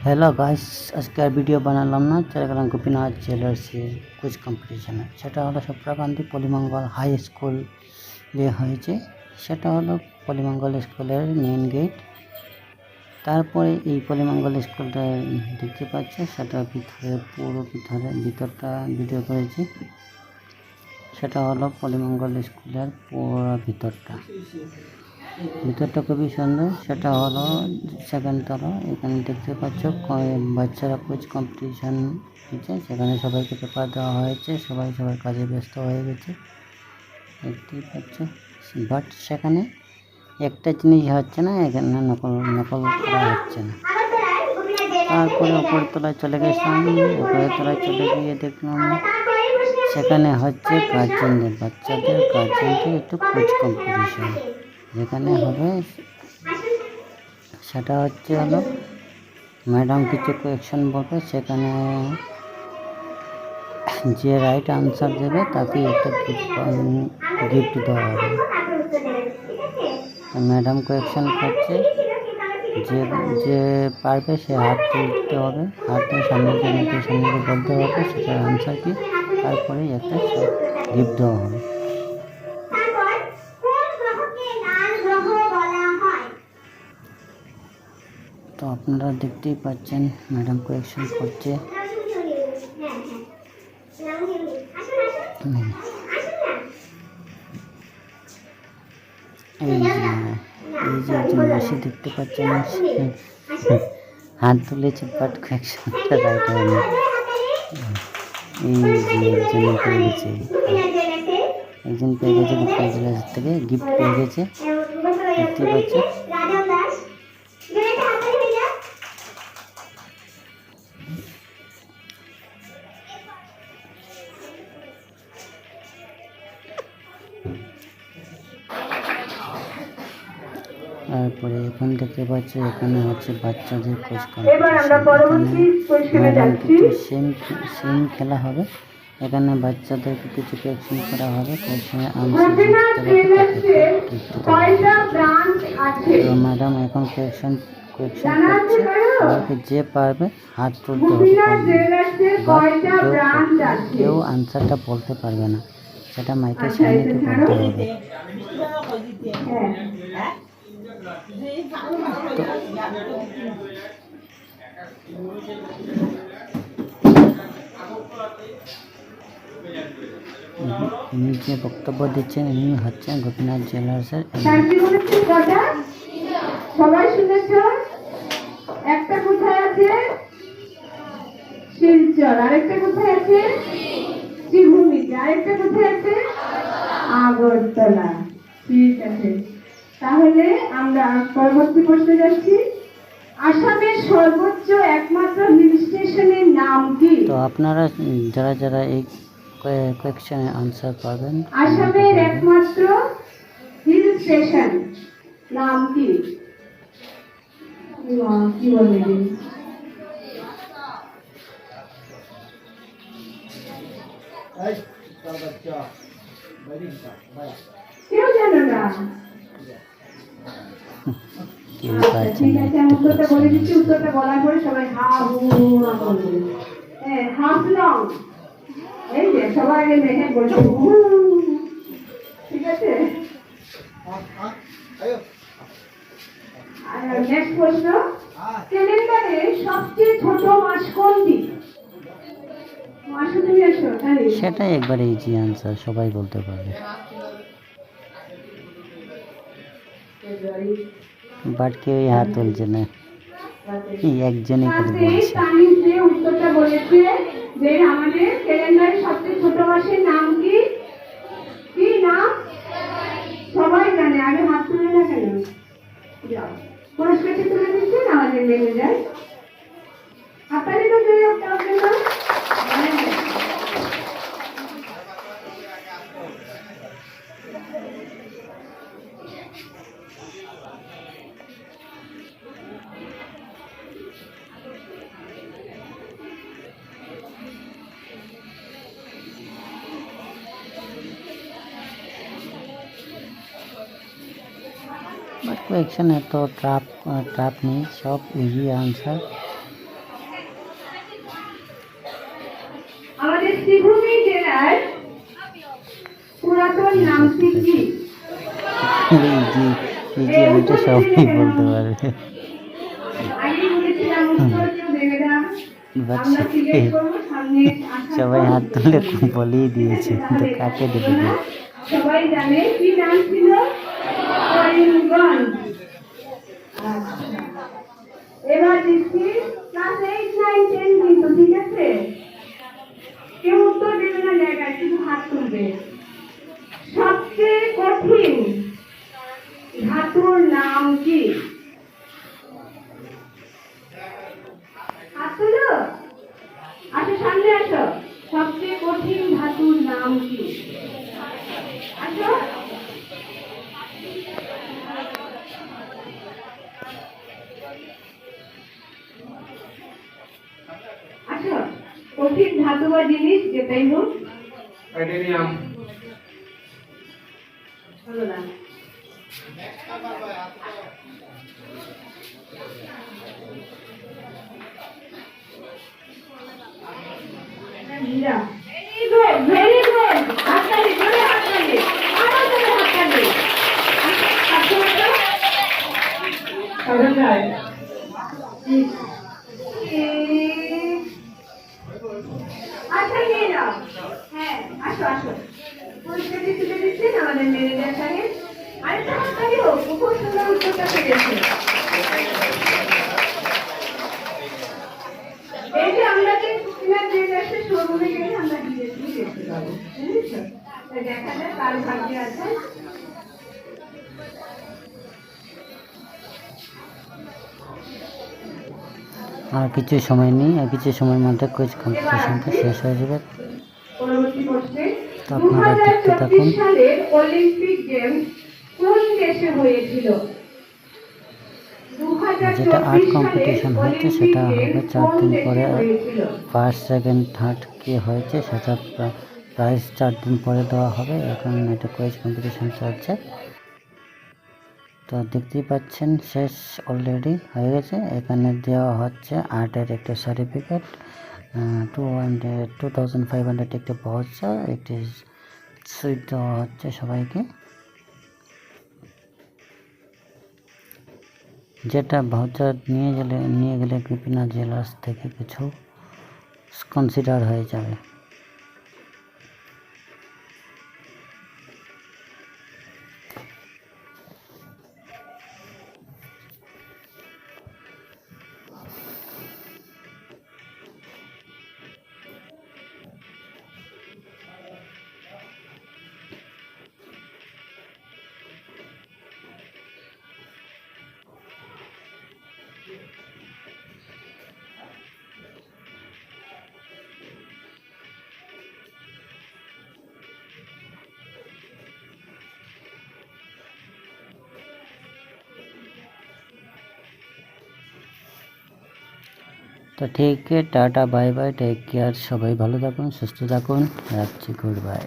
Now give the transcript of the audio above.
Hello guys আজকে video বানালাম না চারগ্রাম গোপীনাথ জুয়েলার্সের কুইজ কম্পিটিশনে সেটা হলো সপ্রাকান্তি পলিমঙ্গল হাই স্কুল যে হয়েছে সেটা হলো পলিমঙ্গল স্কুলের মেইন গেট। তারপরে এই পলিমঙ্গল স্কুলটা দেখতে পাচ্ছে সেটা ভিতরে পুরো ভিতরটা ভিডিও করেছি। সেটা হলো পলিমঙ্গল স্কুলের পুরো ভিতরটা খুবই সুন্দর। সেটা হলো সেকেন্ড তলা। এখানে দেখতে পাচ্ছ বাচ্চারা কুইজ কম্পিটিশন হচ্ছে, সেখানে সবাইকে পেপার দেওয়া হয়েছে, সবাই সবার কাজে ব্যস্ত হয়ে গেছে দেখতেই পাচ্ছ। বাট সেখানে একটা জিনিস হচ্ছে না, এখানে নকল করা হচ্ছে না। তারপরে উপরের তলায় চলে গেছিলাম। উপরের তলায় চলে গিয়ে দেখলাম সেখানে হচ্ছে বাচ্চাদের গার্জেনদের একটু কুইজ কম্পিটিশন যেখানে হবে। সেটা হলো ম্যাডাম কিছু কোয়েকশন বলবে, সেখানে যে রাইট আনসার দেবে তাকে একটা গিফট দেওয়া হবে। ম্যাডাম কোয়েকশন করছে, যে পারবে সে হাত তুলতে হবে, হাতের সামনে বলতে হবে সেটার আনসার কি, তারপরে একটা গিফট দেওয়া হবে। তো আপনারা দেখতেই পাচ্ছেন ম্যাডাম কোয়েকশন করছে। এই যে একজন বসে দেখতে পাচ্ছেন হাত তুলেছে, বাট কোয়েকশনটা রাইট হয়নি। এই যে একজন পেয়ে গেছে থেকে গিফট পেয়ে গেছে দেখতে পাচ্ছে। তারপরে এখন দেখতে পাচ্ছি এখানে হচ্ছে বাচ্চাদের কুইজ কম্পিটিশন। কিছু সেম খেলা হবে। এখানে বাচ্চাদেরকে কিছু কোয়েকশন করা হবে, কোয়েকশনের আনসার তো ম্যাডাম এখন কোয়েকশন করছে। সবাইকে যে পারবে হাত তুলতে হবে, কেউ আনসারটা বলতে পারবে না, সেটা মাইকের সামনে বলতে হবে। ইনি যে বক্তব্য দিচ্ছেন ইনি হচ্ছেন গোপীনাথ জুয়েলার্সের। সবাই শুনেছ? একটা কোথায় আছে শিলচর, আরেকটা কোথায় আছে শ্রীভূমিতে, আরেকটা কোথায় আছে আগরতলা। ঠিক আছে, তাহলে আমরা পরবর্তী প্রশ্নে যাচ্ছি। আসামের সর্বোচ্চ একমাত্র হিল স্টেশনের নাম কি? তো আপনারা যারা এই কোয়েকশনের আনসার পাবেন, আসামের একমাত্র হিল স্টেশন নাম কি? কি বলে কেউ জানো না? উত্তরটা বলে দিচ্ছি। উত্তরটা বলার পরে সবাই হা হু বলবে। হাফলং। এই যে সবাই আগে মেহে বলছে ঠিক আছে। নেক্সট প্রশ্ন, ক্যালেন্ডারে সবচেয়ে ছোট মাস কোনটি? সেটা একবারে ইজি আনসার, সবাই বলতে পারবে, বাট কেউ হাত তুলছে না, একজনই করে বলছে। উত্তরটা বলেছে যে আমাদের ক্যালেন্ডারের সবচেয়ে ছোট মাসের নাম কি? কি নাম? সবাই জানে, আগে হাত তুলে না কেন? পুরস্কার তুলে দিচ্ছে না, আমাদের লেগে যায় হাতালি তো তুলে উঠতে হবে না। বাট কোয়েকশন এত ট্রাপ নেই, সব ইজি আনসার। আমাদের শ্রীভূমি জেলার পুরাতন নামটি কি? এটা সবাই বলতে পারবে। আগে বলেছিলাম উত্তর কেউ দেবে না। আমরা সিলেক্ট করবো সামনে আসার সবাই পর হাত তুলে বলেই দিয়েছে, কিন্তু কাকে দেবে না? সবাই জানে কি নাম ছিল? করিমগঞ্জ। আচ্ছা। এবার দিচ্ছি ক্লাস 8, 9, 10 কিন্তু, ঠিক আছে? কেউ উত্তর দেবে না জায়গায়, শুধু হাত তুলবে। সবচেয়ে কঠিন ধাতুর নাম কি? হাত তুলো। আসো, সামনে আসো। সবচেয়ে কঠিন ধাতুর নাম কি? আসো। আসো, কঠিন ধাতু বা জিনিস যেটাই হোক। টাইটেনিয়াম। হলো না। হীরা। Very good, very good. হাততালি, জোরে হাততালি। আরো জোরে হাততালি। আসো, আসো। সবাই। আচ্ছা, নিয়ে যাও। হ্যাঁ, আসো, আসো। পুরস্কারটি তুলে দিচ্ছেন আমাদের ম্যানেজার সাহেব। আরেকটা হাততালি হোক, খুব সুন্দর উত্তরটা পেয়েছে। এই যে আমরা যে কুকিনার জুয়েলার্সের শোরুমে গেলে আমরা ডিরেক্টলি দেখতে পাবো, বুঝেছো? তাই দেখা যায় কার ভাগ্যে আছে। আর কিছু সময় নেই, আর কিছু সময়ের মধ্যে কুইজ কম্পিটিশনটা শেষ হয়ে যাবে। পরবর্তী প্রশ্নে, তো আপনারা দেখতে থাকুন। 2024 সালের অলিম্পিক গেমস কোন দেশে হয়েছিল? যেটা আর্ট কম্পিটিশন হচ্ছে সেটা হবে 4 দিন পরে। ফার্স্ট, সেকেন্ড, থার্ড কি হয়েছে সেটা প্রাইজ 4 দিন পরে দেওয়া হবে। এখন এটা কুইজ কম্পিটিশন চলছে। তো দেখতেই পাচ্ছেন শেষ অলরেডি হয়ে গেছে। এখানে দেওয়া হচ্ছে আর্টের একটা সার্টিফিকেট, 2500 একটি ভাউচার, একটি সুইট দেওয়া হচ্ছে সবাইকে। যেটা ভাউচার নিয়ে গেলে কৃপনা জেলার্স থেকে কিছু কনসিডার হয়ে যাবে। তো ঠিক আছে, tata, bye bye, take care, সবাই ভালো থাকুন, সুস্থ থাকুন, রাখছি, গুড বাই।